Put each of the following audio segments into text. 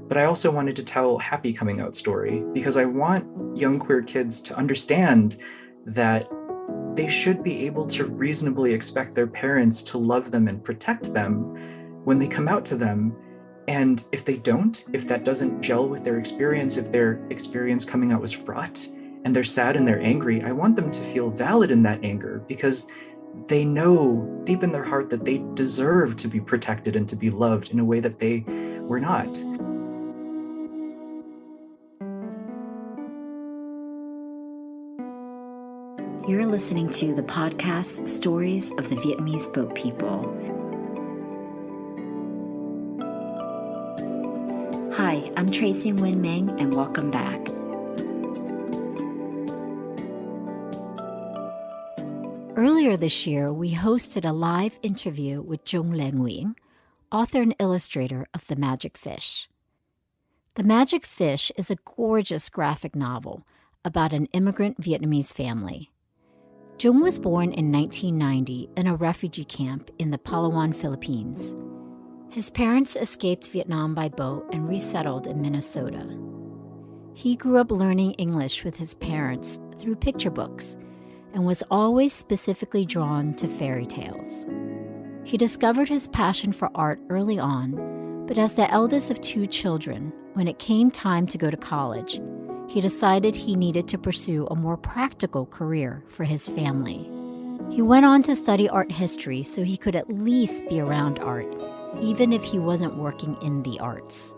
but I also wanted to tell a happy coming out story because I want young queer kids to understand that they should be able to reasonably expect their parents to love them and protect them when they come out to them. And if they don't, if that doesn't gel with their experience, if their experience coming out was fraught and they're sad and they're angry, I want them to feel valid in that anger because they know deep in their heart that they deserve to be protected and to be loved in a way that they were not. You're listening to the podcast Stories of the Vietnamese Boat People. Hi, I'm Tracy Nguyen Meng, and welcome back. Earlier this year, we hosted a live interview with Trung Lê Nguyễn, author and illustrator of The Magic Fish. The Magic Fish is a gorgeous graphic novel about an immigrant Vietnamese family. Trung was born in 1990 in a refugee camp in the Palawan, Philippines. His parents escaped Vietnam by boat and resettled in Minnesota. He grew up learning English with his parents through picture books and was always specifically drawn to fairy tales. He discovered his passion for art early on, but as the eldest of two children, when it came time to go to college, he decided he needed to pursue a more practical career for his family. He went on to study art history so he could at least be around art, even if he wasn't working in the arts.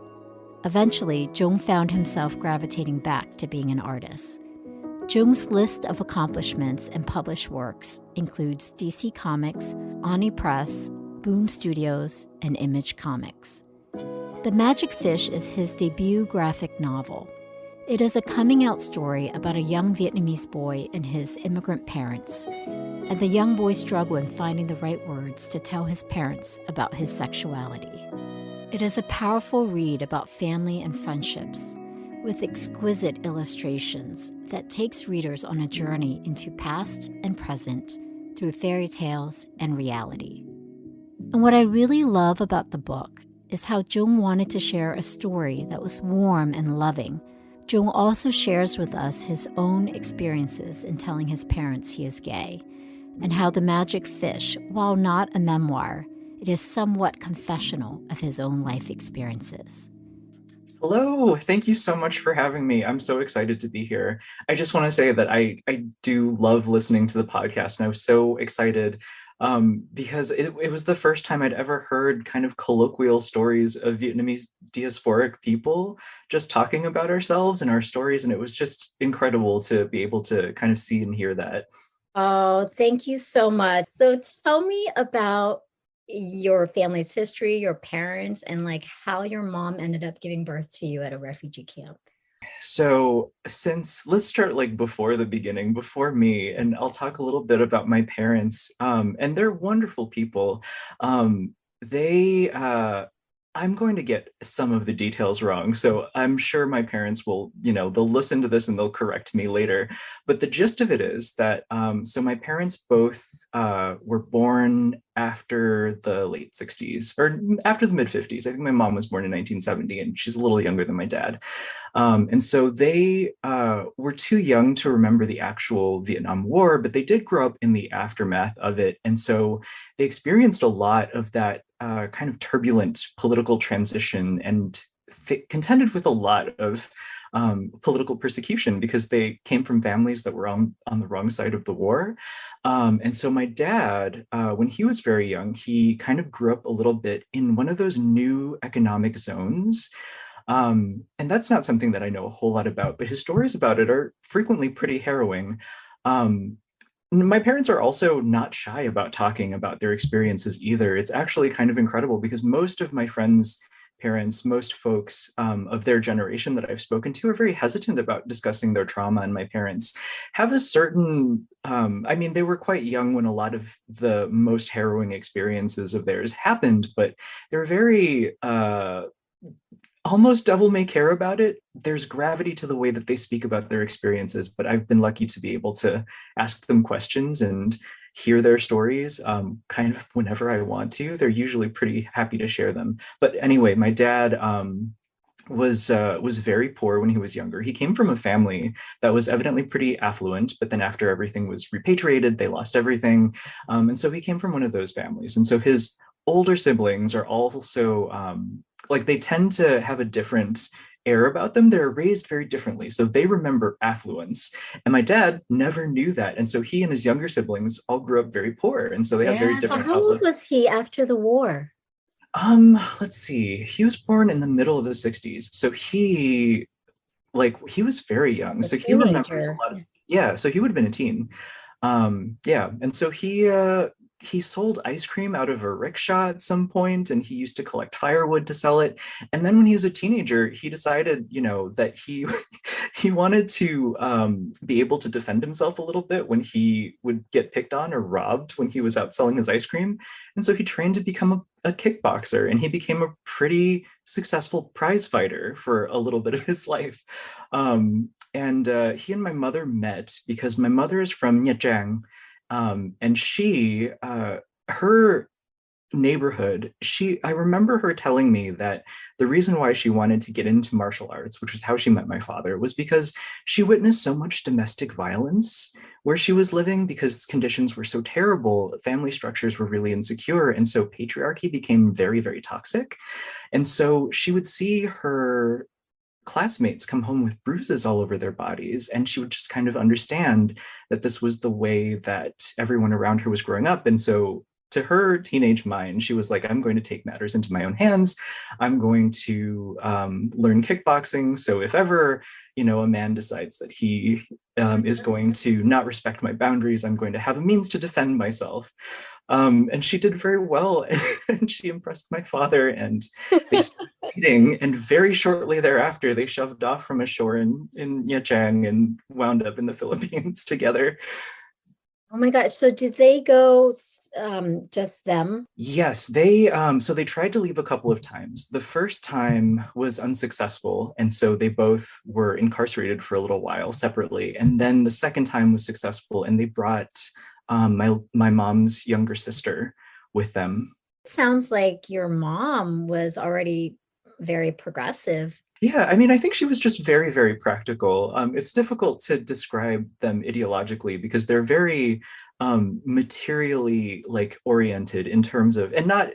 Eventually, Trung found himself gravitating back to being an artist. Jung's list of accomplishments and published works includes DC Comics, Oni Press, Boom Studios, and Image Comics. The Magic Fish is his debut graphic novel. It is a coming-out story about a young Vietnamese boy and his immigrant parents, and the young boy's struggle in finding the right words to tell his parents about his sexuality. It is a powerful read about family and friendships, with exquisite illustrations that takes readers on a journey into past and present through fairy tales and reality. And what I really love about the book is how Trung wanted to share a story that was warm and loving. Trung also shares with us his own experiences in telling his parents he is gay, and how The Magic Fish, while not a memoir, it is somewhat confessional of his own life experiences. Hello, thank you so much for having me. I'm so excited to be here. I just want to say that I do love listening to the podcast, and I was so excited because it was the first time I'd ever heard kind of colloquial stories of Vietnamese diasporic people just talking about ourselves and our stories, and it was just incredible to be able to kind of see and hear that. Oh, thank you so much. So tell me about your family's history, your parents, and like how your mom ended up giving birth to you at a refugee camp. So let's start like before the beginning, before me, and I'll talk a little bit about my parents. And they're wonderful people. They I'm going to get some of the details wrong. So I'm sure my parents will, they'll listen to this and they'll correct me later. But the gist of it is that, so my parents both were born after the late 60s or after the mid 50s. I think my mom was born in 1970 and she's a little younger than my dad. And so they were too young to remember the actual Vietnam War, but they did grow up in the aftermath of it. And so they experienced a lot of that kind of turbulent political transition and contended with a lot of political persecution because they came from families that were on the wrong side of the war. And so my dad, when he was very young, he kind of grew up a little bit in one of those new economic zones. And that's not something that I know a whole lot about, but his stories about it are frequently pretty harrowing. My parents are also not shy about talking about their experiences either. It's actually kind of incredible because most of my friends' parents, most folks of their generation that I've spoken to are very hesitant about discussing their trauma. And my parents have a certain, they were quite young when a lot of the most harrowing experiences of theirs happened, but they're very, almost devil may care about it. There's gravity to the way that they speak about their experiences, but I've been lucky to be able to ask them questions and hear their stories kind of whenever I want to. They're usually pretty happy to share them. But anyway, my dad was very poor when he was younger. He came from a family that was evidently pretty affluent, but then after everything was repatriated, they lost everything, and so he came from one of those families. And so his older siblings are also like they tend to have a different air about them. They're raised very differently, so they remember affluence. And my dad never knew that, and so he and his younger siblings all grew up very poor, and so they have very Yeah. So different how old was outlooks. he after the war? Let's see. He was born in the middle of the 60s. So he was very young. A So he remembers a teenager. lot of, yeah, so he would have been a teen. Yeah, and so he sold ice cream out of a rickshaw at some point, and he used to collect firewood to sell it. And then when he was a teenager, he decided, that he he wanted to be able to defend himself a little bit when he would get picked on or robbed when he was out selling his ice cream. And so he trained to become a kickboxer, and he became a pretty successful prize fighter for a little bit of his life. And he and my mother met because my mother is from Nhiachang, and her neighborhood, I remember her telling me that the reason why she wanted to get into martial arts, which was how she met my father, was because she witnessed so much domestic violence where she was living because conditions were so terrible, family structures were really insecure, and so patriarchy became very, very toxic. And so she would see her classmates come home with bruises all over their bodies, and she would just kind of understand that this was the way that everyone around her was growing up. And so to her teenage mind, she was like, I'm going to take matters into my own hands. I'm going to learn kickboxing. So if ever, a man decides that he is going to not respect my boundaries, I'm going to have a means to defend myself. And she did very well, and she impressed my father, and they started dating. And very shortly thereafter, they shoved off from a shore in Nhiachang and wound up in the Philippines together. Oh my gosh. So did they go just them? Yes, so they tried to leave a couple of times. The first time was unsuccessful, and so they both were incarcerated for a little while separately. And then the second time was successful, and they brought my mom's younger sister with them. Sounds like your mom was already very progressive. Yeah, I mean, I think she was just very, very practical. It's difficult to describe them ideologically because they're very materially like oriented in terms of, and not,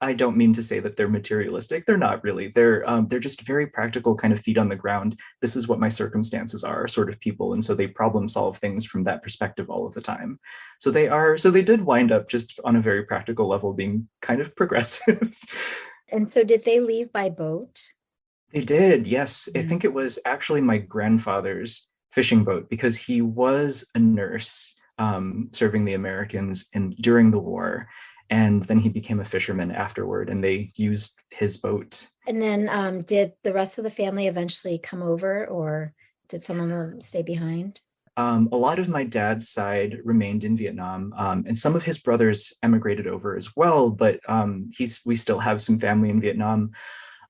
I don't mean to say that they're materialistic. They're not really. They're just very practical, kind of feet on the ground. This is what my circumstances are, sort of people, and so they problem solve things from that perspective all of the time. So they did wind up just on a very practical level being kind of progressive. And so did they leave by boat? They did, yes. I think it was actually my grandfather's fishing boat because he was a nurse serving the Americans during the war. And then he became a fisherman afterward, and they used his boat. And then did the rest of the family eventually come over, or did some of them stay behind? A lot of my dad's side remained in Vietnam, and some of his brothers emigrated over as well, but we still have some family in Vietnam.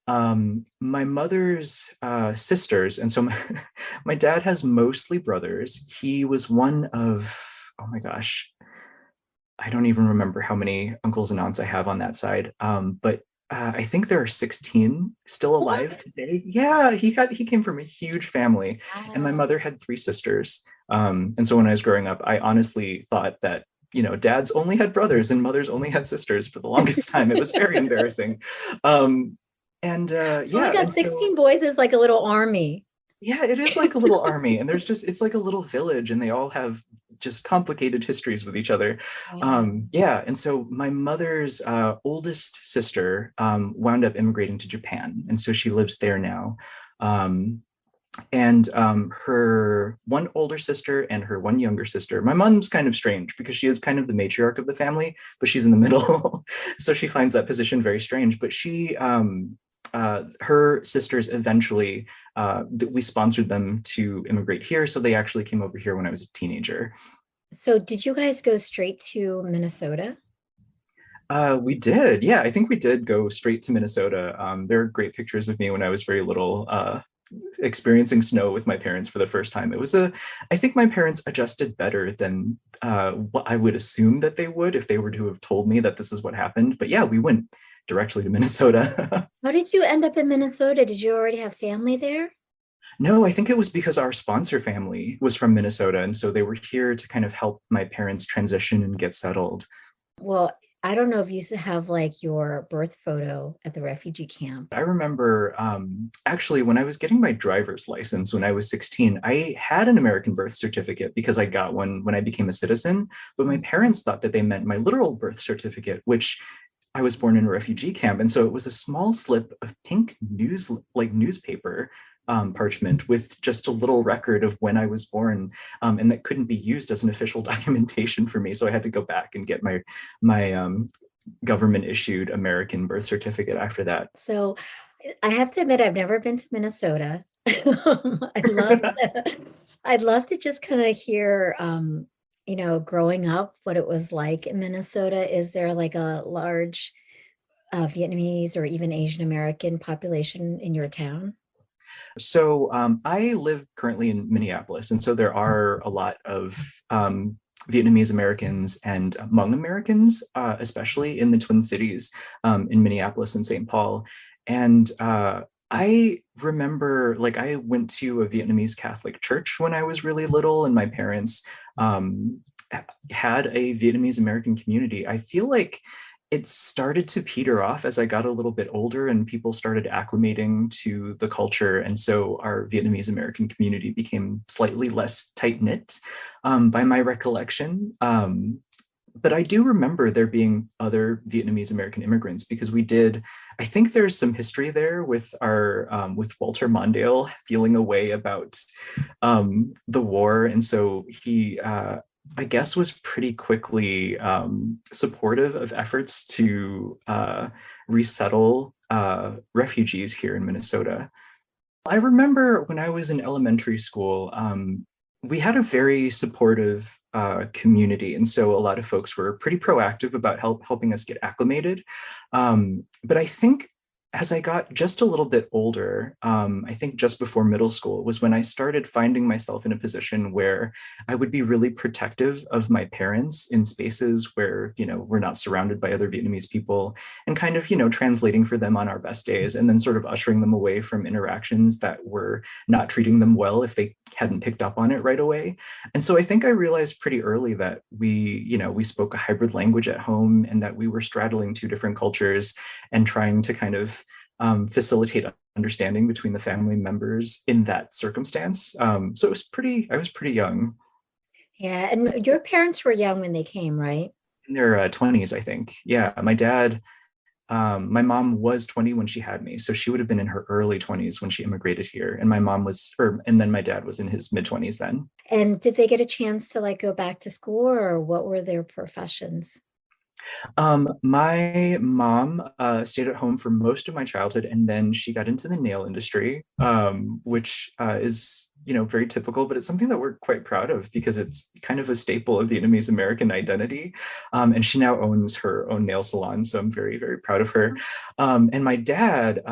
My mother's sisters, and so my dad has mostly brothers. He was one of, oh my gosh, I don't even remember how many uncles and aunts I have on that side. But I think there are 16 still alive today. Yeah, he came from a huge family, and my mother had three sisters. And so when I was growing up, I honestly thought that dads only had brothers and mothers only had sisters for the longest time. It was very embarrassing. Oh my God, 16 boys is like a little army. Yeah, it is like a little army, and it's like a little village, and they all have just complicated histories with each other. Yeah, and so my mother's oldest sister wound up immigrating to Japan, and so she lives there now. And her one older sister and her one younger sister. My mom's kind of strange because she is kind of the matriarch of the family, but she's in the middle, so she finds that position very strange. But her sisters eventually, we sponsored them to immigrate here. So they actually came over here when I was a teenager. So did you guys go straight to Minnesota? We did. Yeah, I think we did go straight to Minnesota. There are great pictures of me when I was very little, experiencing snow with my parents for the first time. I think my parents adjusted better than what I would assume that they would if they were to have told me that this is what happened. But yeah, we went directly to Minnesota. How did you end up in Minnesota? Did you already have family there? No, I think it was because our sponsor family was from Minnesota. And so they were here to kind of help my parents transition and get settled. Well, I don't know if you have like your birth photo at the refugee camp. I remember actually when I was getting my driver's license when I was 16, I had an American birth certificate because I got one when I became a citizen. But my parents thought that they meant my literal birth certificate, which I was born in a refugee camp. And so it was a small slip of pink newspaper parchment with just a little record of when I was born, and that couldn't be used as an official documentation for me. So I had to go back and get my government issued American birth certificate after that. So I have to admit, I've never been to Minnesota. I'd love to just kind of hear, growing up, what it was like in Minnesota. Is there like a large Vietnamese or even Asian American population in your town? So I live currently in Minneapolis, and so there are a lot of Vietnamese Americans and Hmong Americans, especially in the Twin Cities, in Minneapolis and St. Paul. And I remember, like, I went to a Vietnamese Catholic church when I was really little, and my parents had a Vietnamese American community. I feel like it started to peter off as I got a little bit older and people started acclimating to the culture. And so our Vietnamese American community became slightly less tight knit, by my recollection. But I do remember there being other Vietnamese American immigrants because I think there's some history there with with Walter Mondale feeling a way about the war. And so he, I guess, was pretty quickly supportive of efforts to resettle refugees here in Minnesota. I remember when I was in elementary school, we had a very supportive community. And so a lot of folks were pretty proactive about helping us get acclimated. But I think as I got just a little bit older, I think just before middle school was when I started finding myself in a position where I would be really protective of my parents in spaces where, we're not surrounded by other Vietnamese people, and kind of, translating for them on our best days, and then sort of ushering them away from interactions that were not treating them well if they hadn't picked up on it right away. And so I think I realized pretty early that we spoke a hybrid language at home, and that we were straddling two different cultures and trying to kind of facilitate understanding between the family members in that circumstance. So I was pretty young. Yeah, and your parents were young when they came, right? In their 20s, I think. Yeah, my mom was 20 when she had me. So she would have been in her early 20s when she immigrated here. And and then my dad was in his mid 20s then. And did they get a chance to like go back to school, or what were their professions? My mom stayed at home for most of my childhood, and then she got into the nail industry, which is very typical, but it's something that we're quite proud of because it's kind of a staple of Vietnamese American identity. And she now owns her own nail salon, so I'm very, very proud of her. And my dad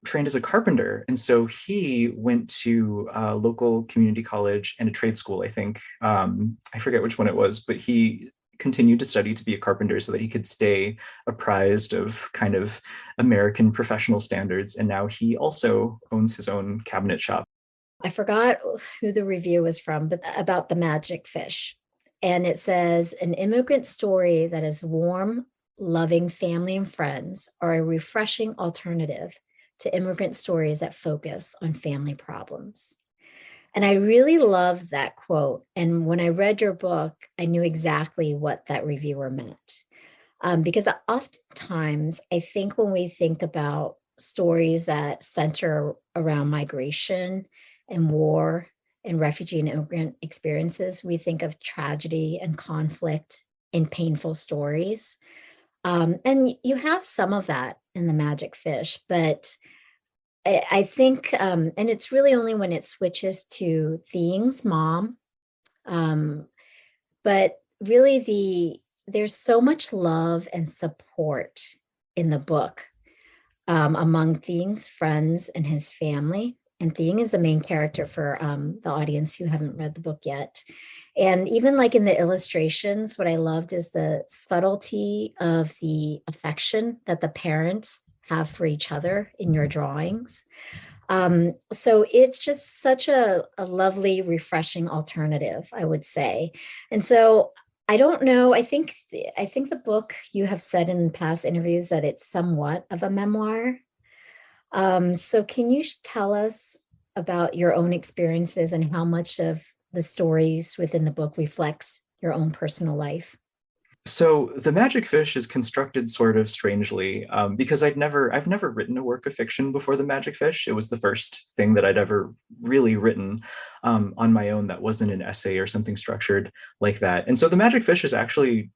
trained as a carpenter, and so he went to a local community college and a trade school. I think I forget which one it was, but he continued to study to be a carpenter so that he could stay apprised of kind of American professional standards. And now he also owns his own cabinet shop. I forgot who the review was from, but about the magic fish. And it says, an immigrant story that is warm, loving family and friends are a refreshing alternative to immigrant stories that focus on family problems. And I really love that quote. And when I read your book, I knew exactly what that reviewer meant. Because oftentimes, I think when we think about stories that center around migration and war and refugee and immigrant experiences, we think of tragedy and conflict in painful stories. And you have some of that in The Magic Fish, but I think, and it's really only when it switches to Thing's mom, but really there's so much love and support in the book, among Thing's friends and his family. And Thing is the main character for the audience who haven't read the book yet. And even like in the illustrations, what I loved is the subtlety of the affection that the parents have for each other in your drawings. So it's just such a lovely, refreshing alternative, I would say. And so I don't know. I think the book, you have said in past interviews that it's somewhat of a memoir. So can you tell us about your own experiences and how much of the stories within the book reflects your own personal life? So the Magic Fish is constructed sort of strangely because I've never written a work of fiction before the Magic Fish. It was the first thing that I'd ever really written on my own that wasn't an essay or something structured like that. And so the Magic Fish is actually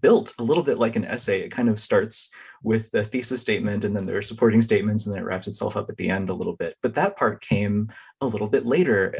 built a little bit like an essay. It kind of starts with the thesis statement, and then there are supporting statements, and then it wraps itself up at the end a little bit. But that part came a little bit later.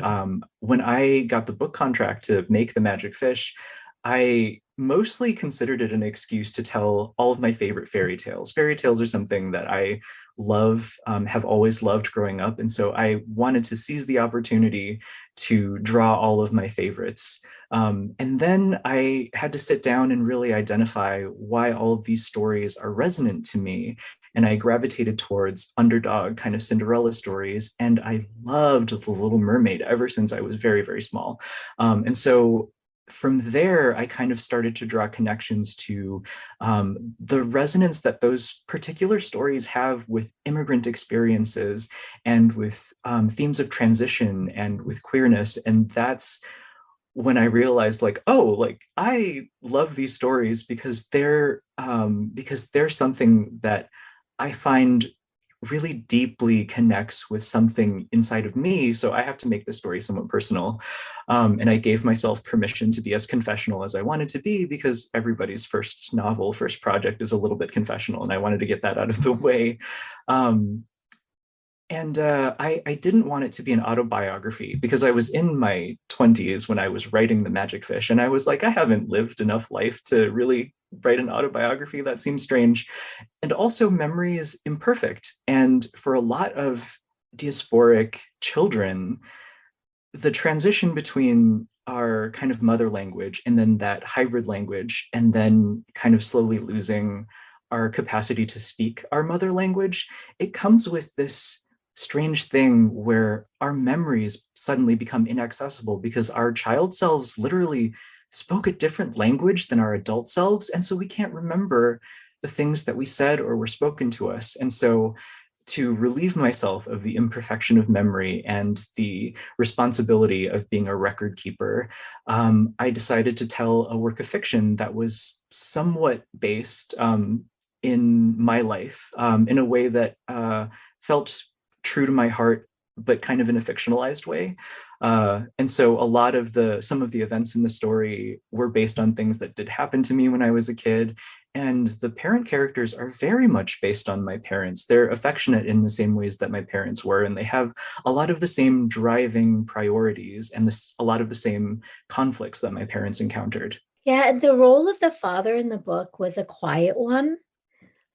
When I got the book contract to make the Magic Fish, I mostly considered it an excuse to tell all of my favorite fairy tales. Fairy tales are something that I love, have always loved growing up. And so I wanted to seize the opportunity to draw all of my favorites. And then I had to sit down and really identify why all of these stories are resonant to me. And I gravitated towards underdog kind of Cinderella stories. And I loved The Little Mermaid ever since I was very, very small. And so from there, I kind of started to draw connections to the resonance that those particular stories have with immigrant experiences and with themes of transition and with queerness. And that's when I realized, like, oh, like I love these stories because they're something that I find really deeply connects with something inside of me. So I have to make the story somewhat personal. And I gave myself permission to be as confessional as I wanted to be, because everybody's first novel, first project is a little bit confessional. And I wanted to get that out of the way. I didn't want it to be an autobiography because I was in my 20s when I was writing The Magic Fish. And I was like, I haven't lived enough life to really write an autobiography. That seems strange. And also, memory is imperfect. And for a lot of diasporic children, the transition between our kind of mother language and then that hybrid language, and then kind of slowly losing our capacity to speak our mother language, it comes with this strange thing where our memories suddenly become inaccessible because our child selves literally spoke a different language than our adult selves. And so we can't remember the things that we said or were spoken to us. And so to relieve myself of the imperfection of memory and the responsibility of being a record keeper, I decided to tell a work of fiction that was somewhat based in my life in a way that felt true to my heart, but kind of in a fictionalized way. And so some of the events in the story were based on things that did happen to me when I was a kid. And the parent characters are very much based on my parents. They're affectionate in the same ways that my parents were, and they have a lot of the same driving priorities and a lot of the same conflicts that my parents encountered. Yeah, and the role of the father in the book was a quiet one,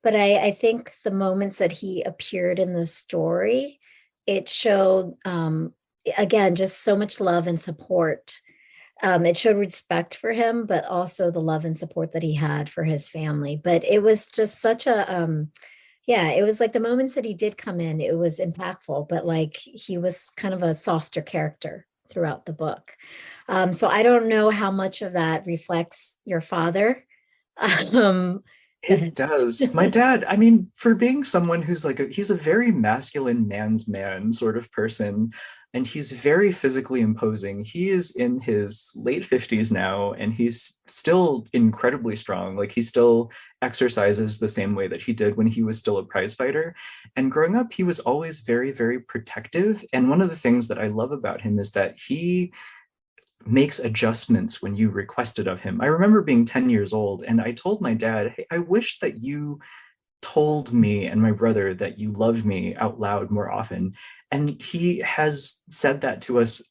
but I think the moments that he appeared in the story, it showed again just so much love and support. It showed respect for him, but also the love and support that he had for his family. But it was just such a yeah, it was like the moments that he did come in, it was impactful, but like he was kind of a softer character throughout the book. So I don't know how much of that reflects your father. Go It ahead. does. My dad, I mean, for being someone who's like, he's a very masculine man's man sort of person, and he's very physically imposing. He is in his late 50s now, and he's still incredibly strong. Like, he still exercises the same way that he did when he was still a prize fighter. And growing up, he was always very, very protective. And one of the things that I love about him is that he makes adjustments when you request it of him. I remember being 10 years old and I told my dad, hey, I wish that you told me and my brother that you loved me out loud more often. And he has said that to us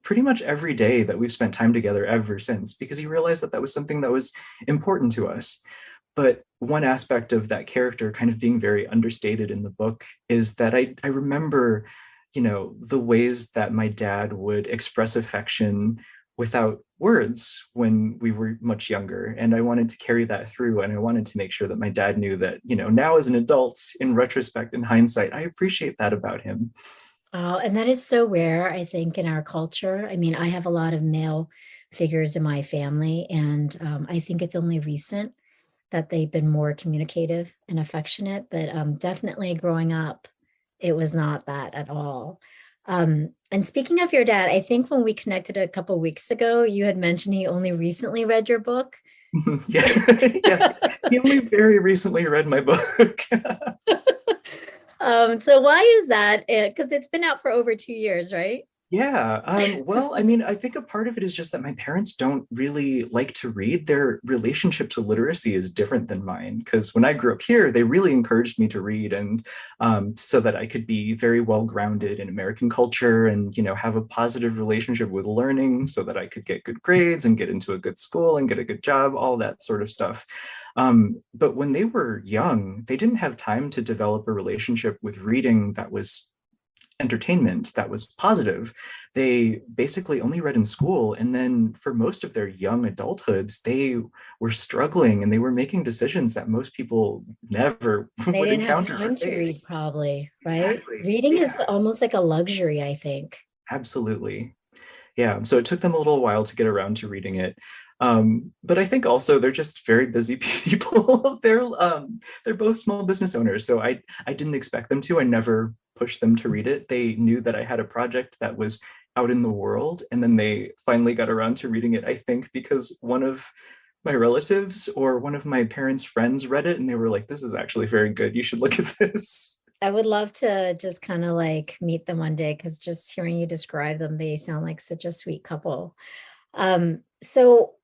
pretty much every day that we've spent time together ever since, because he realized that that was something that was important to us. But one aspect of that character kind of being very understated in the book is that I remember the ways that my dad would express affection without words when we were much younger. And I wanted to carry that through. And I wanted to make sure that my dad knew that, now as an adult, in retrospect, in hindsight, I appreciate that about him. Oh, and that is so rare, I think, in our culture. I mean, I have a lot of male figures in my family, and I think it's only recent that they've been more communicative and affectionate, but definitely growing up, it was not that at all. And speaking of your dad, I think when we connected a couple of weeks ago, you had mentioned he only recently read your book. Yeah, yes. He only very recently read my book. So why is that? Because it's been out for over 2 years, right? Yeah. Well, I mean, I think a part of it is just that my parents don't really like to read. Their relationship to literacy is different than mine. Because when I grew up here, they really encouraged me to read, and so that I could be very well grounded in American culture and, have a positive relationship with learning so that I could get good grades and get into a good school and get a good job, all that sort of stuff. But when they were young, they didn't have time to develop a relationship with reading that was entertainment, that was positive. They basically only read in school. And then for most of their young adulthoods, they were struggling and they were making decisions that most people never They would didn't have encounter or time to read, face. probably, right? Exactly. Reading is Yeah, almost like a luxury, I think. absolutely. Yeah, so it took them a little while to get around to reading it. But I think also they're just very busy people. They're both small business owners, so I didn't expect them to. I never pushed them to read it. They knew that I had a project that was out in the world, and then they finally got around to reading it, I think, because one of my relatives or one of my parents' friends read it and they were like, "This is actually very good. You should look at this." I would love to just kind of like meet them one day, because just hearing you describe them, they sound like such a sweet couple. So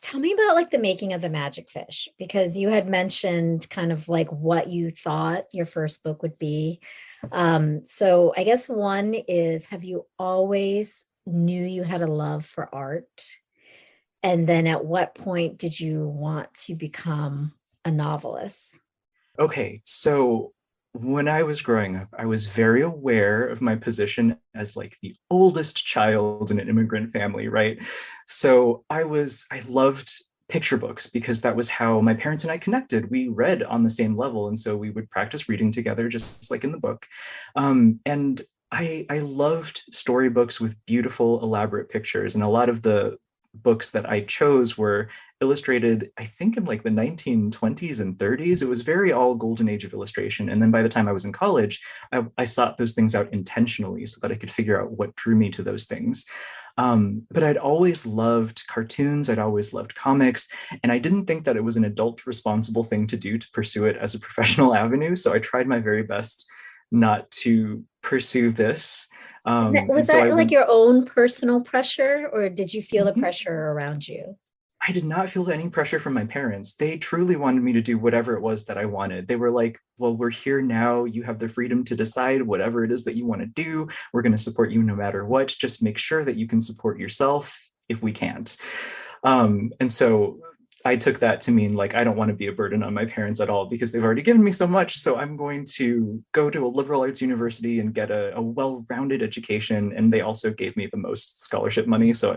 tell me about like the making of the Magic Fish, because you had mentioned kind of like what you thought your first book would be. So I guess one is, have you always knew you had a love for art? And then at what point did you want to become a novelist? Okay, so when I was growing up, I was very aware of my position as like the oldest child in an immigrant family, right? So I loved picture books because that was how my parents and I connected. We read on the same level, and so we would practice reading together, just like in the book. And I loved storybooks with beautiful, elaborate pictures, and a lot of the books that I chose were illustrated, I think, in like the 1920s and 30s. It was very all golden age of illustration. And then by the time I was in college, I sought those things out intentionally so that I could figure out what drew me to those things. But I'd always loved cartoons. I'd always loved comics. And I didn't think that it was an adult responsible thing to do to pursue it as a professional avenue. So I tried my very best not to pursue this. Was And so I that like went. your own personal pressure, or did you feel the Mhm. pressure around you? I did not feel any pressure from my parents. They truly wanted me to do whatever it was that I wanted. They were like, well, we're here now. You have the freedom to decide whatever it is that you want to do. We're going to support you no matter what. Just make sure that you can support yourself if we can't. And so I took that to mean like, I don't want to be a burden on my parents at all because they've already given me so much. So I'm going to go to a liberal arts university and get a well-rounded education. And they also gave me the most scholarship money. So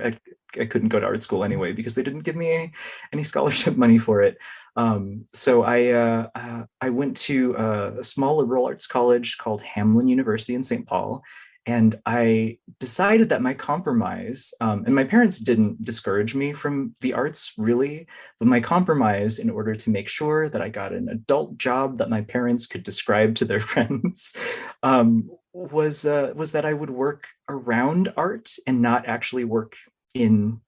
I couldn't go to art school anyway because they didn't give me any scholarship money for it. So I went to a small liberal arts college called Hamlin University in St. Paul. And I decided that my compromise, and my parents didn't discourage me from the arts really, but my compromise in order to make sure that I got an adult job that my parents could describe to their friends was that I would work around art and not actually work in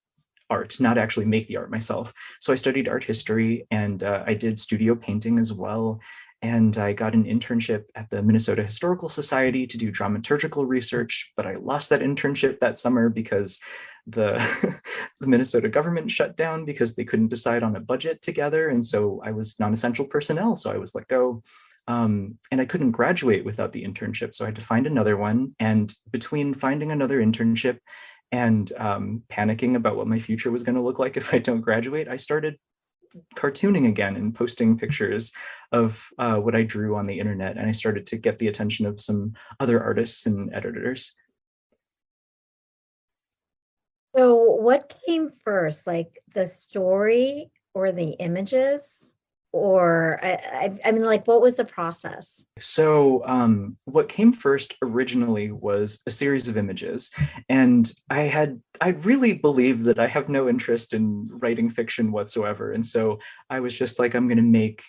art, not actually make the art myself. So I studied art history and I did studio painting as well. And I got an internship at the Minnesota Historical Society to do dramaturgical research, but I lost that internship that summer because the, the Minnesota government shut down because they couldn't decide on a budget together. And so I was non-essential personnel, so I was let go. And I couldn't graduate without the internship, so I had to find another one. And between finding another internship and panicking about what my future was going to look like if I don't graduate, I started cartooning again and posting pictures of what I drew on the internet. And I started to get the attention of some other artists and editors. So, what came first, like the story or the images? Or I mean, like, what was the process? So, what came first originally was a series of images, and I really believed that I have no interest in writing fiction whatsoever, and so I was just like, I'm going to make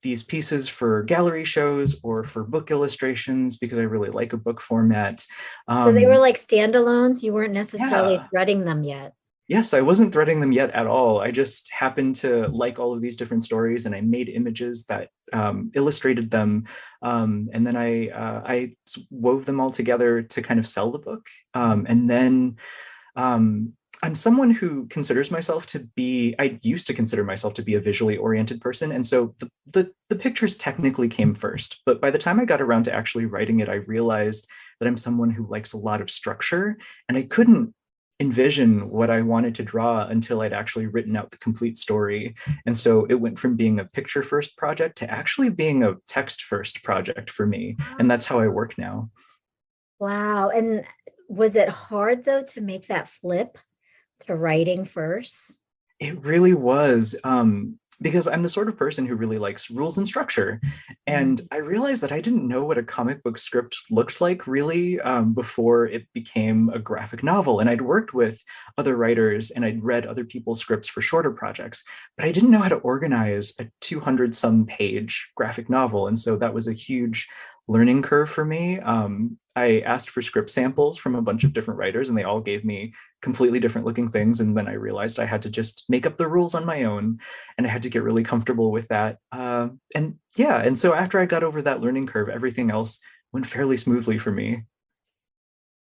these pieces for gallery shows or for book illustrations because I really like a book format. So they were Um, like standalones. You weren't necessarily yeah, threading them yet. Yes, I wasn't threading them yet at all. I just happened to like all of these different stories, and I made images that illustrated them, and then I wove them all together to kind of sell the book. And then I'm someone who considers myself to be. I used to consider myself to be a visually oriented person, and so the pictures technically came first. But by the time I got around to actually writing it, I realized that I'm someone who likes a lot of structure, and I couldn't envision what I wanted to draw until I'd actually written out the complete story. And so it went from being a picture first project to actually being a text first project for me. And that's how I work now. Wow. And was it hard though to make that flip to writing first? It really was. Because I'm the sort of person who really likes rules and structure. And Mhm. I realized that I didn't know what a comic book script looked like really before it became a graphic novel. And I'd worked with other writers and I'd read other people's scripts for shorter projects, but I didn't know how to organize a 200 some page graphic novel. And so that was a huge learning curve for me. I asked for script samples from a bunch of different writers and they all gave me completely different looking things. And then I realized I had to just make up the rules on my own and I had to get really comfortable with that. And yeah, and so after I got over that learning curve, everything else went fairly smoothly for me.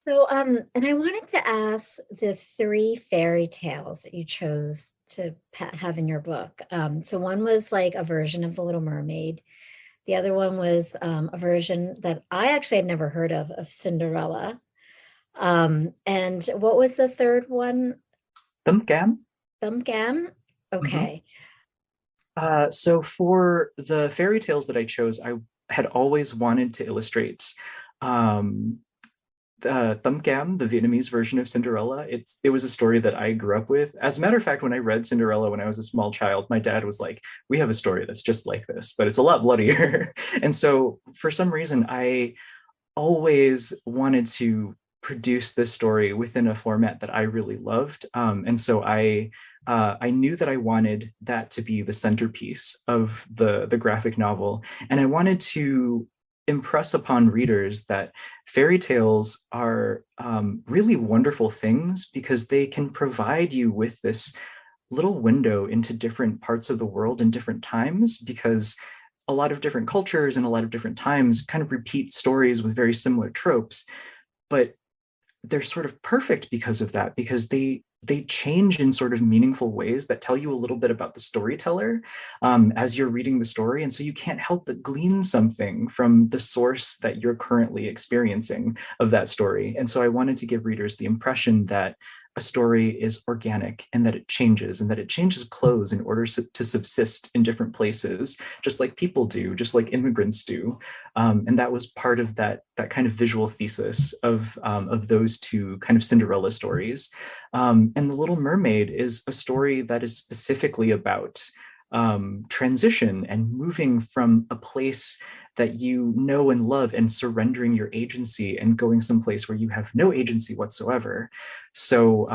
So, and I wanted to ask the three fairy tales that you chose to have in your book. So one was like a version of The Little Mermaid. The other one was a version that I actually had never heard of Cinderella. And what was the third one? Thumbcam. Thumbgam? Mhm. Okay. So for the fairy tales that I chose, I had always wanted to illustrate um, Thumb Cam, the Vietnamese version of Cinderella. It was a story that I grew up with. As a matter of fact, when I read Cinderella when I was a small child, my dad was like, "We have a story that's just like this, but it's a lot bloodier." And so, for some reason, I always wanted to produce this story within a format that I really loved. And so I knew that I wanted that to be the centerpiece of the graphic novel, and I wanted to impress upon readers that fairy tales are really wonderful things because they can provide you with this little window into different parts of the world in different times, because a lot of different cultures and a lot of different times kind of repeat stories with very similar tropes, but they're sort of perfect because of that, because they change in sort of meaningful ways that tell you a little bit about the storyteller as you're reading the story, and so you can't help but glean something from the source that you're currently experiencing of that story. And so I wanted to give readers the impression that a story is organic and that it changes clothes in order to subsist in different places, just like people do, just like immigrants do. And that was part of that kind of visual thesis of those two kind of Cinderella stories. And The Little Mermaid is a story that is specifically about transition and moving from a place that you know and love and surrendering your agency and going someplace where you have no agency whatsoever. So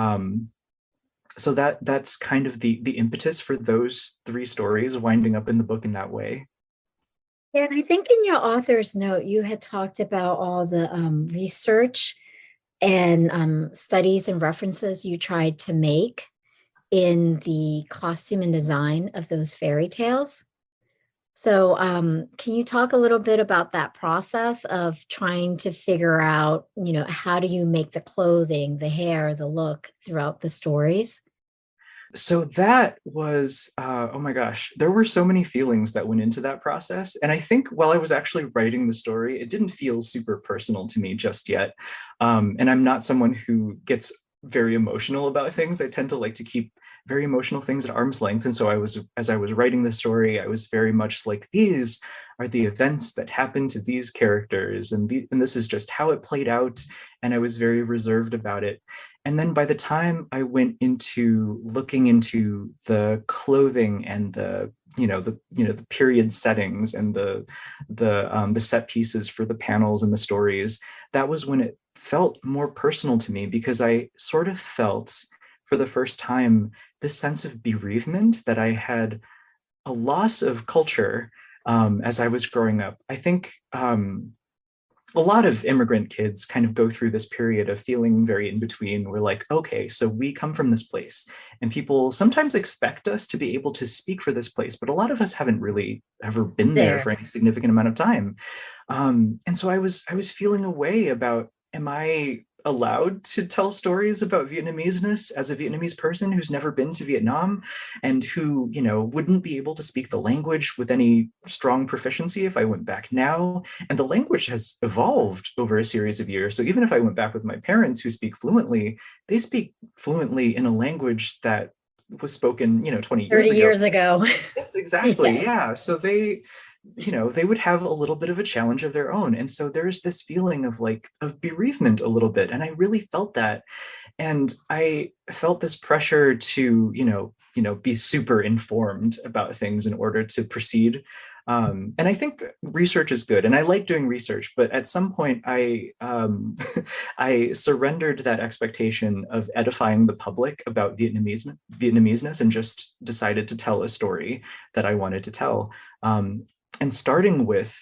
so that's kind of the impetus for those three stories winding up in the book in that way. Yeah, and I think in your author's note, you had talked about all the research and studies and references you tried to make in the costume and design of those fairy tales. So, can you talk a little bit about that process of trying to figure out, how do you make the clothing, the hair, the look throughout the stories? So that was oh my gosh, there were so many feelings that went into that process, and I think while I was actually writing the story, it didn't feel super personal to me just yet. And I'm not someone who gets very emotional about things. I tend to like to keep very emotional things at arm's length. And so as I was writing the story, I was very much like, these are the events that happened to these characters, and this is just how it played out. And I was very reserved about it. And then by the time I went into looking into the clothing and the period settings and the set pieces for the panels and the stories, that was when it felt more personal to me, because I sort of felt for the first time this sense of bereavement, that I had a loss of culture as I was growing up. I think a lot of immigrant kids kind of go through this period of feeling very in between. We're like, okay, so we come from this place, and people sometimes expect us to be able to speak for this place, but a lot of us haven't really ever been there for any significant amount of time. And so I was feeling a way about, am I allowed to tell stories about Vietnameseness as a Vietnamese person who's never been to Vietnam, and who, wouldn't be able to speak the language with any strong proficiency if I went back now? And the language has evolved over a series of years. So even if I went back with my parents who speak fluently, they speak fluently in a language that was spoken, 20 years 30 ago. years ago. Yes, exactly. Yeah. So they would have a little bit of a challenge of their own. And so there's this feeling of bereavement a little bit. And I really felt that. And I felt this pressure to, be super informed about things in order to proceed. And I think research is good, and I like doing research, but at some point I surrendered that expectation of edifying the public about Vietnameseness, and just decided to tell a story that I wanted to tell. And starting with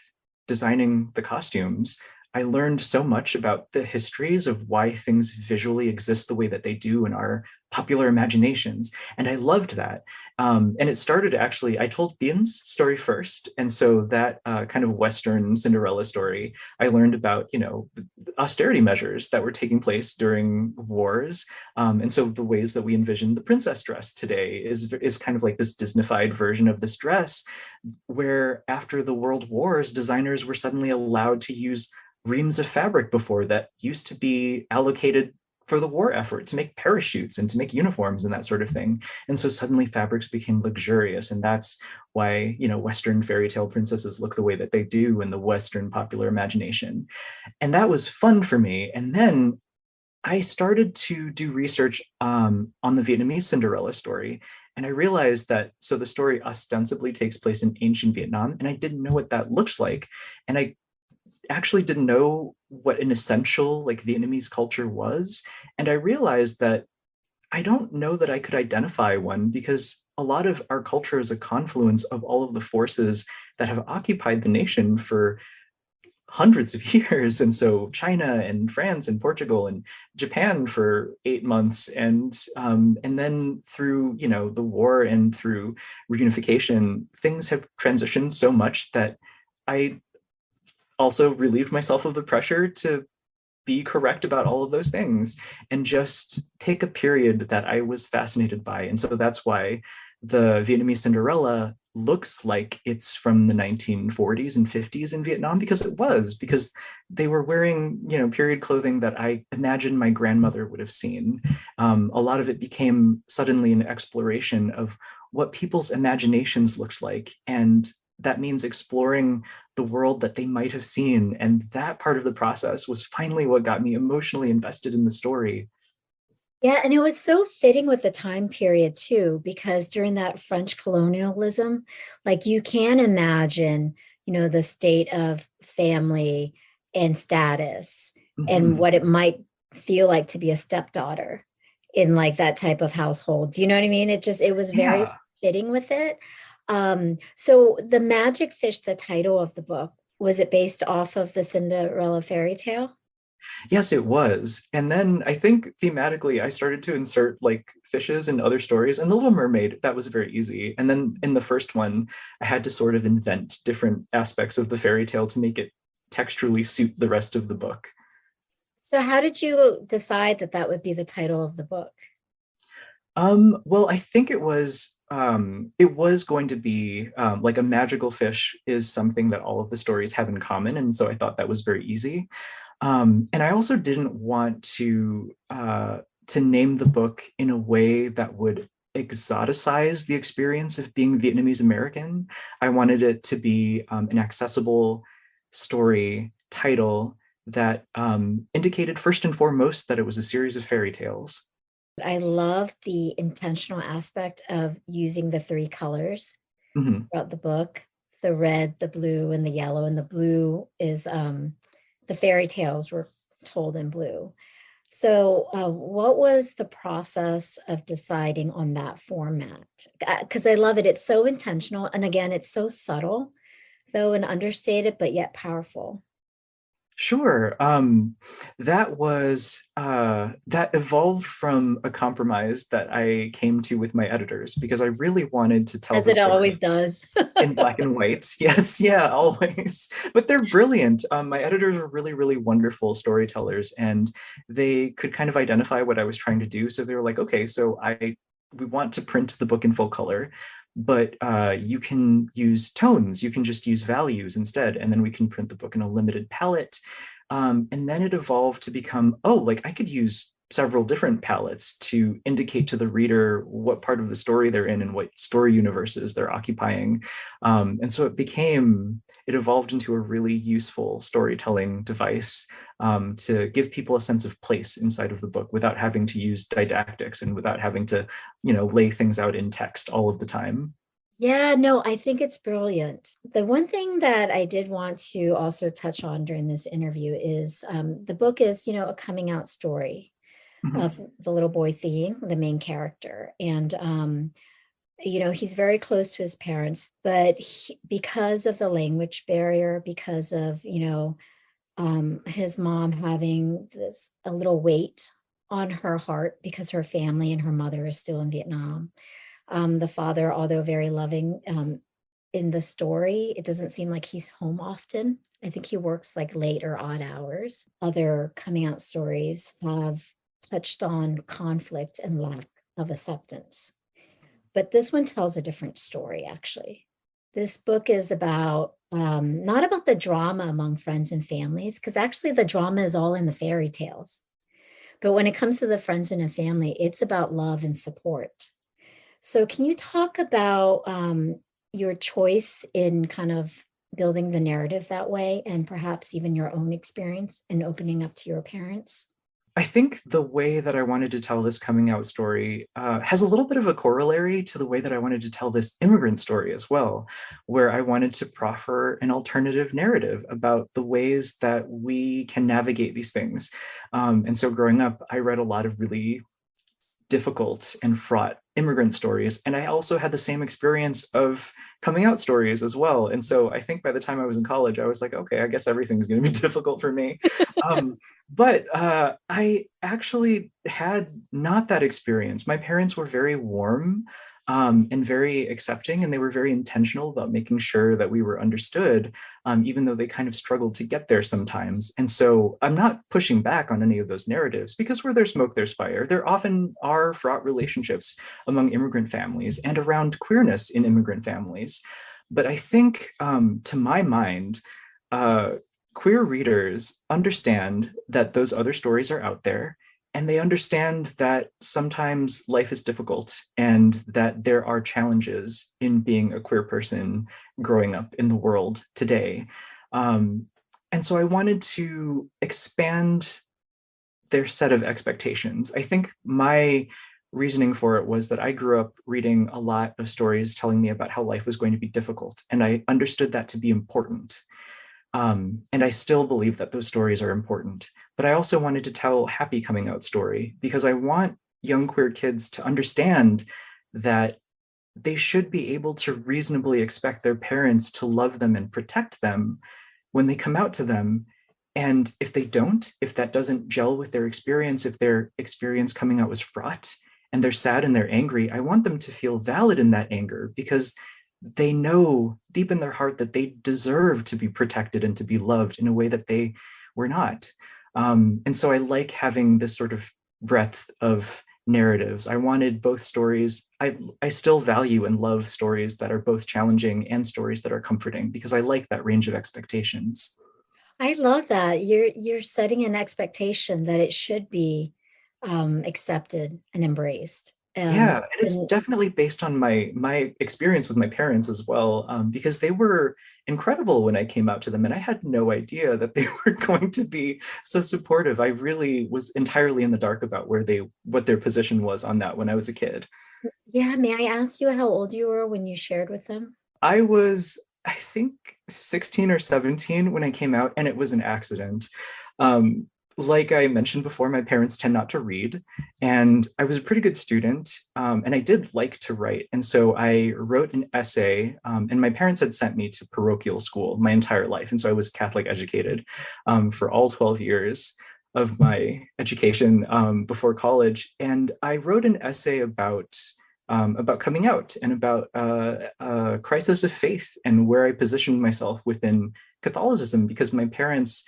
designing the costumes, I learned so much about the histories of why things visually exist the way that they do in our popular imaginations. And I loved that. And it started, actually, I told Thien's story first. And so that kind of Western Cinderella story, I learned about, austerity measures that were taking place during wars. And so the ways that we envision the princess dress today is kind of like this Disneyfied version of this dress, where after the world wars, designers were suddenly allowed to use reams of fabric before that used to be allocated for the war effort, to make parachutes and to make uniforms and that sort of thing. And so suddenly fabrics became luxurious. And that's why, Western fairy tale princesses look the way that they do in the Western popular imagination. And that was fun for me. And then I started to do research on the Vietnamese Cinderella story. And I realized that, so the story ostensibly takes place in ancient Vietnam, and I didn't know what that looks like. And I actually didn't know what an essential Vietnamese culture was. And I realized that I don't know that I could identify one, because a lot of our culture is a confluence of all of the forces that have occupied the nation for hundreds of years. And so China and France and Portugal and Japan for 8 months, and then through the war and through reunification, things have transitioned so much that I also relieved myself of the pressure to be correct about all of those things and just pick a period that I was fascinated by. And so that's why the Vietnamese Cinderella looks like it's from the 1940s and 50s in Vietnam, because they were wearing, period clothing that I imagine my grandmother would have seen. A lot of it became suddenly an exploration of what people's imaginations looked like. And that means exploring the world that they might have seen. And that part of the process was finally what got me emotionally invested in the story. Yeah, and it was so fitting with the time period too, because during that French colonialism, you can imagine, the state of family and status and Mm-hmm. what it might feel like to be a stepdaughter in that type of household. Do you know what I mean? It was very Yeah. fitting with it. So the Magic Fish, the title of the book, was it based off of the Cinderella fairy tale? Yes, it was. And then I think thematically, I started to insert fishes and other stories. And The Little Mermaid, that was very easy. And then in the first one, I had to sort of invent different aspects of the fairy tale to make it texturally suit the rest of the book. So how did you decide that that would be the title of the book? Well, I think it was going to be a magical fish is something that all of the stories have in common. And so I thought that was very easy. And I also didn't want to name the book in a way that would exoticize the experience of being Vietnamese American. I wanted it to be an accessible story title that indicated first and foremost that it was a series of fairy tales. I love the intentional aspect of using the three colors Mhm. throughout the book, the red, the blue, and the yellow. And the blue is the fairy tales were told in blue. So, what was the process of deciding on that format? Because I love it. It's so intentional. And again, it's so subtle, though, and understated, but yet powerful. Sure. That evolved from a compromise that I came to with my editors because I really wanted to tell As the it always story does. in black and white. Yes, yeah, always. But they're brilliant. My editors are really, really wonderful storytellers, and they could kind of identify what I was trying to do. So they were like, okay, we want to print the book in full color, but you can use tones. You can just use values instead, and then we can print the book in a limited palette. And then it evolved to become, oh, like I could use several different palettes to indicate to the reader what part of the story they're in and what story universes they're occupying. And so it evolved into a really useful storytelling device to give people a sense of place inside of the book without having to use didactics and without having to, lay things out in text all of the time. Yeah, no, I think it's brilliant. The one thing that I did want to also touch on during this interview is the book is, a coming out story Mhm. of the little boy Thea, the main character. And, he's very close to his parents, but because of the language barrier, because of, his mom having a little weight on her heart because her family and her mother is still in Vietnam. The father, although very loving, in the story, it doesn't seem like he's home often. I think he works like late or odd hours. Other coming out stories have touched on conflict and lack of acceptance. But this one tells a different story, actually. This book is about not about the drama among friends and families, because actually the drama is all in the fairy tales. But when it comes to the friends and a family, it's about love and support. So, can you talk about your choice in kind of building the narrative that way and perhaps even your own experience in opening up to your parents? I think the way that I wanted to tell this coming out story has a little bit of a corollary to the way that I wanted to tell this immigrant story as well, where I wanted to proffer an alternative narrative about the ways that we can navigate these things. And so growing up, I read a lot of really difficult and fraught immigrant stories. And I also had the same experience of coming out stories as well. And so I think by the time I was in college, I was like, okay, I guess everything's going to be difficult for me. But I actually had not that experience. My parents were very warm and very accepting, and they were very intentional about making sure that we were understood, even though they kind of struggled to get there sometimes. And so I'm not pushing back on any of those narratives because where there's smoke, there's fire. There often are fraught relationships among immigrant families and around queerness in immigrant families. But I think, to my mind, queer readers understand that those other stories are out there, and they understand that sometimes life is difficult and that there are challenges in being a queer person growing up in the world today. And so I wanted to expand their set of expectations. I think my reasoning for it was that I grew up reading a lot of stories telling me about how life was going to be difficult, and I understood that to be important. And I still believe that those stories are important. But I also wanted to tell a happy coming out story because I want young queer kids to understand that they should be able to reasonably expect their parents to love them and protect them when they come out to them. And if they don't, if that doesn't gel with their experience, if their experience coming out was fraught and they're sad and they're angry, I want them to feel valid in that anger because they know deep in their heart that they deserve to be protected and to be loved in a way that they were not. And so I like having this sort of breadth of narratives. I wanted both stories. I still value and love stories that are both challenging and stories that are comforting because I like that range of expectations. I love that. You're setting an expectation that it should be accepted and embraced. Yeah, and it's And definitely based on my experience with my parents as well, because they were incredible when I came out to them, and I had no idea that they were going to be so supportive. I really was entirely in the dark about what their position was on that when I was a kid. yeah, may I ask you how old you were when you shared with them? I was, I think, 16 or 17 when I came out, and it was an accident. Um, like I mentioned before, my parents tend not to read, and I was a pretty good student, and I did like to write. And so I wrote an essay, and my parents had sent me to parochial school my entire life. And so I was Catholic educated for all 12 years of my education before college. And I wrote an essay about coming out and about a crisis of faith and where I positioned myself within Catholicism, because my parents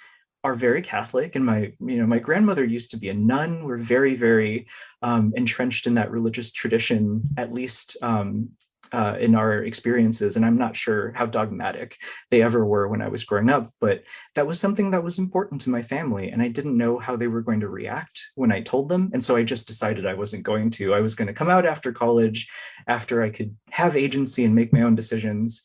are very Catholic, and my grandmother used to be a nun. We're very, very entrenched in that religious tradition, at least in our experiences. And I'm not sure how dogmatic they ever were when I was growing up, but that was something that was important to my family. And I didn't know how they were going to react when I told them. And so I just decided I wasn't going to. I was going to come out after college, after I could have agency and make my own decisions.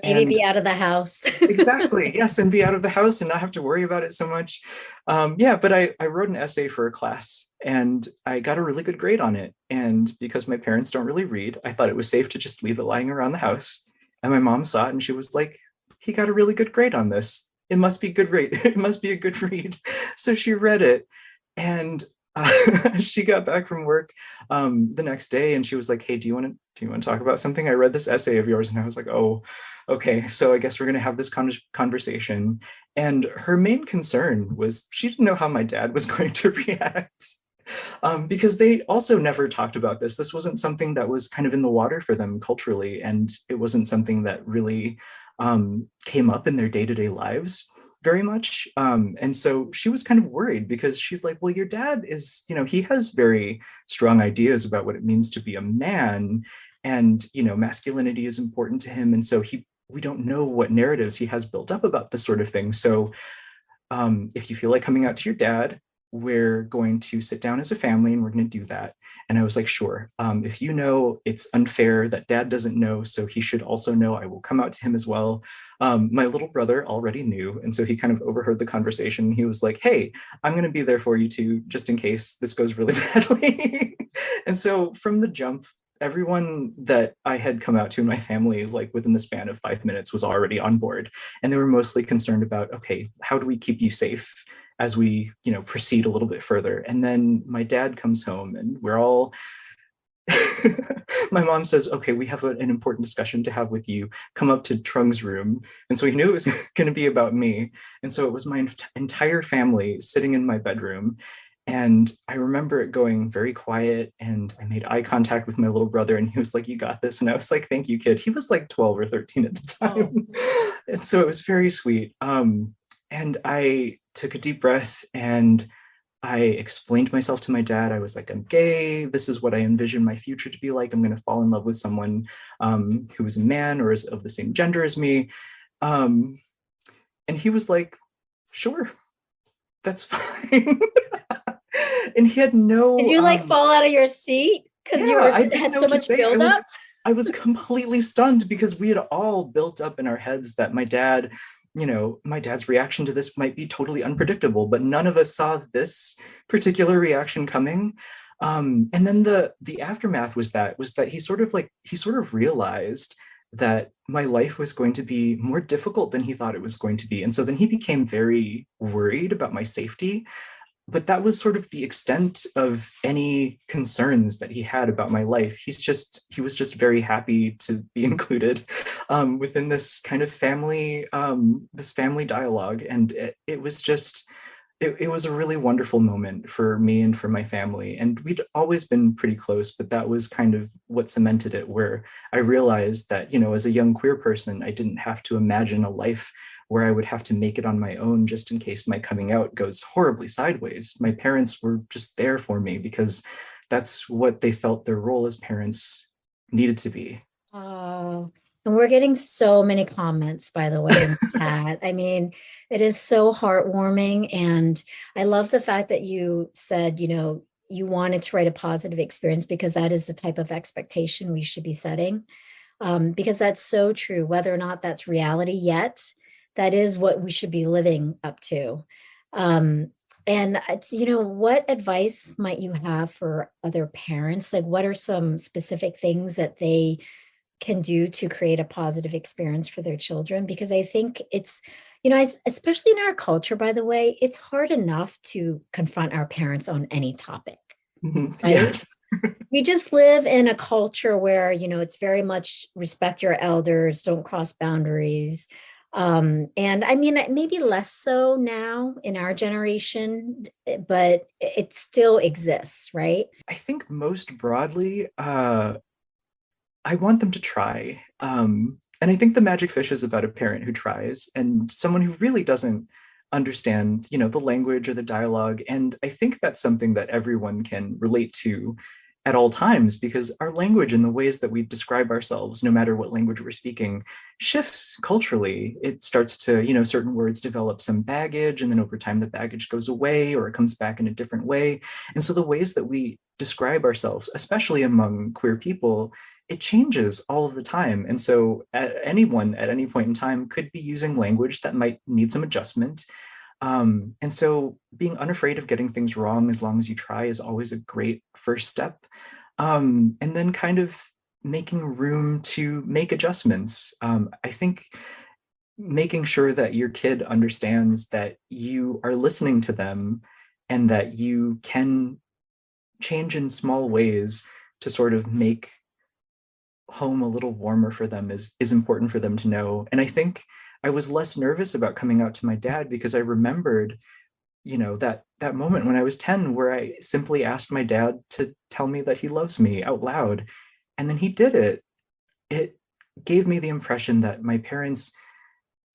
Maybe And be out of the house. exactly, yes, and be out of the house and not have to worry about it so much. Yeah, but I wrote an essay for a class, and I got a really good grade on it. And because my parents don't really read, I thought it was safe to just leave it lying around the house. And my mom saw it, and she was like, "He got a really good grade on this. It must be good read. It must be a good read." So she read it, and she got back from work the next day, and she was like, "Hey, do you want to talk about something? I read this essay of yours." And I was like, "Oh, okay, so I guess we're going to have this conversation." And her main concern was she didn't know how my dad was going to react, because they also never talked about this. This wasn't something that was kind of in the water for them culturally, and it wasn't something that really came up in their day-to-day lives very much. And so she was kind of worried, because she's like, "Well, your dad is, he has very strong ideas about what it means to be a man, and masculinity is important to him, and so we don't know what narratives he has built up about this sort of thing. So if you feel like coming out to your dad, we're going to sit down as a family and we're going to do that." And I was like, "Sure. If you know it's unfair that dad doesn't know, so he should also know, I will come out to him as well." My little brother already knew. And so he kind of overheard the conversation. He was like, "Hey, I'm going to be there for you too, just in case this goes really badly." And so from the jump, everyone that I had come out to in my family, like within the span of 5 minutes, was already on board. And they were mostly concerned about, okay, how do we keep you safe as we, proceed a little bit further? And then my dad comes home, and we're all my mom says, "Okay, we have an important discussion to have with you. Come up to Trung's room." And so he knew it was going to be about me. And so it was my entire family sitting in my bedroom. And I remember it going very quiet, and I made eye contact with my little brother, and he was like, "You got this." And I was like, "Thank you, kid." He was like 12 or 13 at the Oh. time. And so it was very sweet. And I took a deep breath, and I explained myself to my dad. I was like, "I'm gay. This is what I envision my future to be like. I'm going to fall in love with someone who is a man or is of the same gender as me." Um, and he was like, "Sure, that's fine." And he had Did no you like fall out of your seat because you yeah, were I didn't had know so what to much say. buildup? I was completely stunned, because we had all built up in our heads that my dad's reaction to this might be totally unpredictable, but none of us saw this particular reaction coming. And then the aftermath was that he sort of realized that my life was going to be more difficult than he thought it was going to be. And so then he became very worried about my safety, but that was sort of the extent of any concerns that he had about my life. He was just very happy to be included within this kind of family dialogue. And it was just it was a really wonderful moment for me and for my family. And we'd always been pretty close, but that was kind of what cemented it, where I realized that, as a young queer person, I didn't have to imagine a life where I would have to make it on my own just in case my coming out goes horribly sideways. My parents were just there for me because that's what they felt their role as parents needed to be. Oh, and we're getting so many comments, by the way, in the chat. I mean, it is so heartwarming. And I love the fact that you said, you wanted to write a positive experience because that is the type of expectation we should be setting. Because that's so true, whether or not that's reality yet, that is what we should be living up to. And it's, what advice might you have for other parents? Like, what are some specific things that they can do to create a positive experience for their children? Because I think it's, especially in our culture, by the way, it's hard enough to confront our parents on any topic, right? Yes. We just live in a culture where, it's very much respect your elders, don't cross boundaries. And I mean, maybe less so now in our generation, but it still exists, right? I think most broadly, I want them to try. And I think The Magic Fish is about a parent who tries and someone who really doesn't understand, the language or the dialogue. And I think that's something that everyone can relate to at all times, because our language and the ways that we describe ourselves, no matter what language we're speaking, shifts culturally. It starts to, certain words develop some baggage, and then over time the baggage goes away or it comes back in a different way. And so the ways that we describe ourselves, especially among queer people, it changes all of the time. And so anyone at any point in time could be using language that might need some adjustment. And so being unafraid of getting things wrong as long as you try is always a great first step. And then kind of making room to make adjustments. I think making sure that your kid understands that you are listening to them and that you can change in small ways to sort of make home a little warmer for them is important for them to know. And I think I was less nervous about coming out to my dad because I remembered, that moment when I was 10 where I simply asked my dad to tell me that he loves me out loud. And then he did it. It gave me the impression that my parents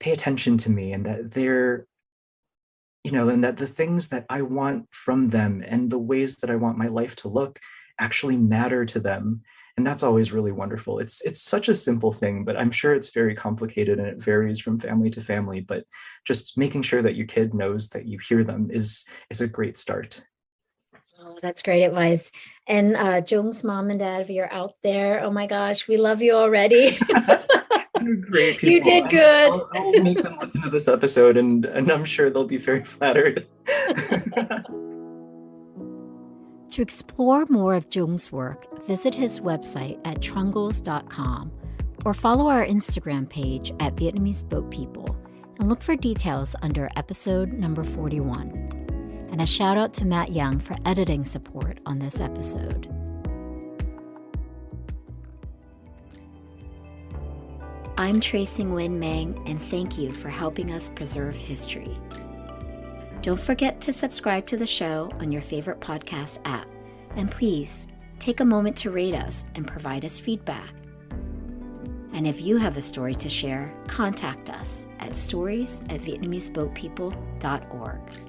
pay attention to me and that they're, and that the things that I want from them and the ways that I want my life to look actually matter to them. And that's always really wonderful. It's such a simple thing, but I'm sure it's very complicated and it varies from family to family. But just making sure that your kid knows that you hear them is a great start. Oh, that's great advice. And Jung's mom and dad, if you're out there, oh my gosh, we love you already. You're great people. You did good. I'll make them listen to this episode and I'm sure they'll be very flattered. To explore more of Jung's work, visit his website at trungles.com or follow our Instagram page at Vietnamese Boat People and look for details under episode number 41. And a shout out to Matt Young for editing support on this episode. I'm Tracy Nguyen Mang, and thank you for helping us preserve history. Don't forget to subscribe to the show on your favorite podcast app. And please, take a moment to rate us and provide us feedback. And if you have a story to share, contact us at stories@vietnameseboatpeople.org.